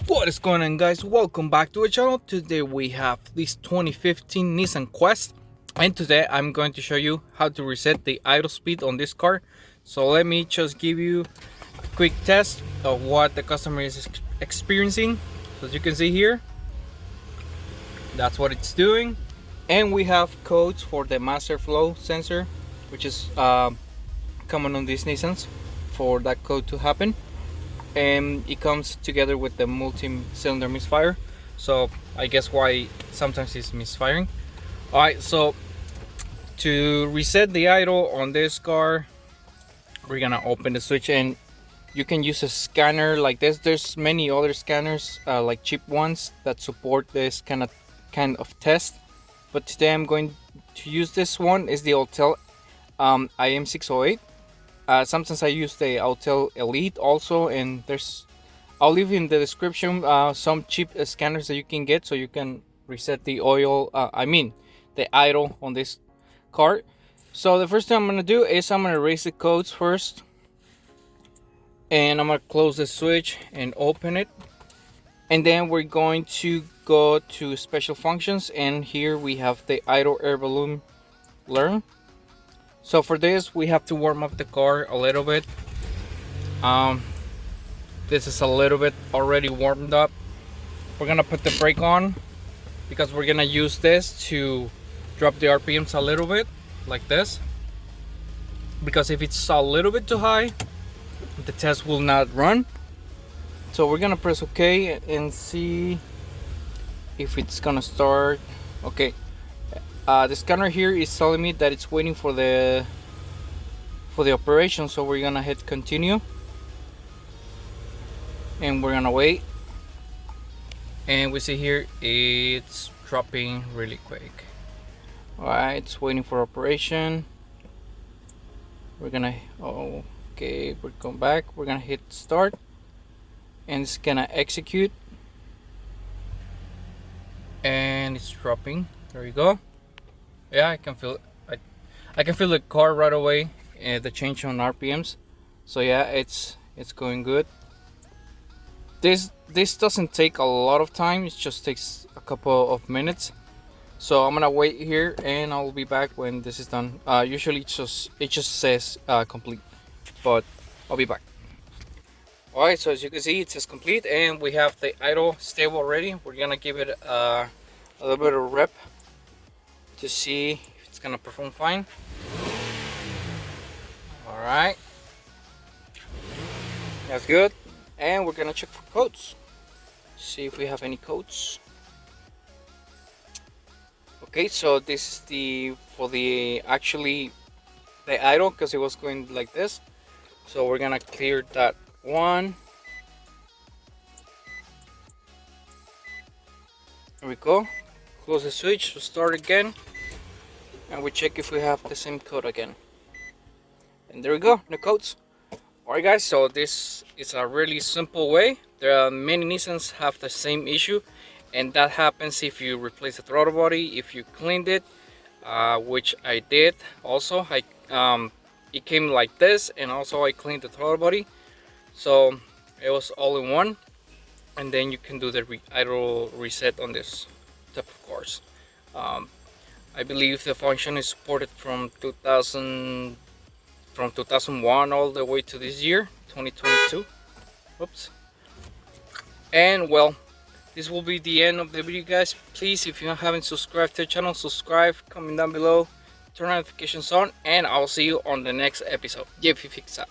What is going on, guys? Welcome back to our channel. Today we have this 2015 Nissan Quest, and today I'm going to show you how to reset the idle speed on this car. So let me just give you a quick test of what the customer is experiencing. So as you can see here, that's what it's doing. And we have codes for the master flow sensor, which is common on these Nissans, for that code to happen. And it comes together with the multi-cylinder misfire, so I guess why sometimes it's misfiring. Alright, so to reset the idle on this car, we're gonna open the switch, and you can use a scanner like this. There's many other scanners, like cheap ones, that support this kind of test, but today I'm going to use this one. Is the Autel IM608. Sometimes I use the Autel Elite also, and I'll leave in the description some cheap scanners that you can get, so you can reset the the idle on this car. So the first thing I'm gonna do is I'm gonna erase the codes first, and I'm gonna close the switch and open it, and then we're going to go to special functions, and here we have the idle air balloon learn. So for this, we have to warm up the car a little bit. This is a little bit already warmed up. We're gonna put the brake on because we're gonna use this to drop the RPMs a little bit, like this. Because if it's a little bit too high, the test will not run. So we're gonna press OK and see if it's gonna start. Okay. The scanner here is telling me that it's waiting for the operation, so we're gonna hit continue, and we're gonna wait. And we see here it's dropping really quick. Alright, it's waiting for operation. We're gonna okay, we're going back. We're gonna hit start, and it's gonna execute, and it's dropping. There you go. Yeah, I can feel it. I can feel the car right away, the change on RPMs. So yeah, it's going good. This doesn't take a lot of time. It just takes a couple of minutes. So I'm gonna wait here, and I'll be back when this is done. Usually it just says complete, but I'll be back. Alright, so as you can see, it says complete, and we have the idle stable already. We're gonna give it a little bit of rep to see if it's gonna perform fine. All right, that's good. And we're gonna check for codes, see if we have any codes. Okay, so this is for the idle, because it was going like this. So we're gonna clear that one. There we go. Close the switch to start again, and we check if we have the same code again. And there we go, no codes. Alright guys, so this is a really simple way. There are many Nissans have the same issue, and that happens if you replace the throttle body, if you cleaned it, which I did also. It came like this, and also I cleaned the throttle body, so it was all in one. And then you can do the idle reset on this type of cars. I believe the function is supported from 2001 all the way to this year, 2022. Oops. And well, this will be the end of the video, guys. Please, if you haven't subscribed to the channel, subscribe, comment down below, turn notifications on, and I'll see you on the next episode. JVFIX out.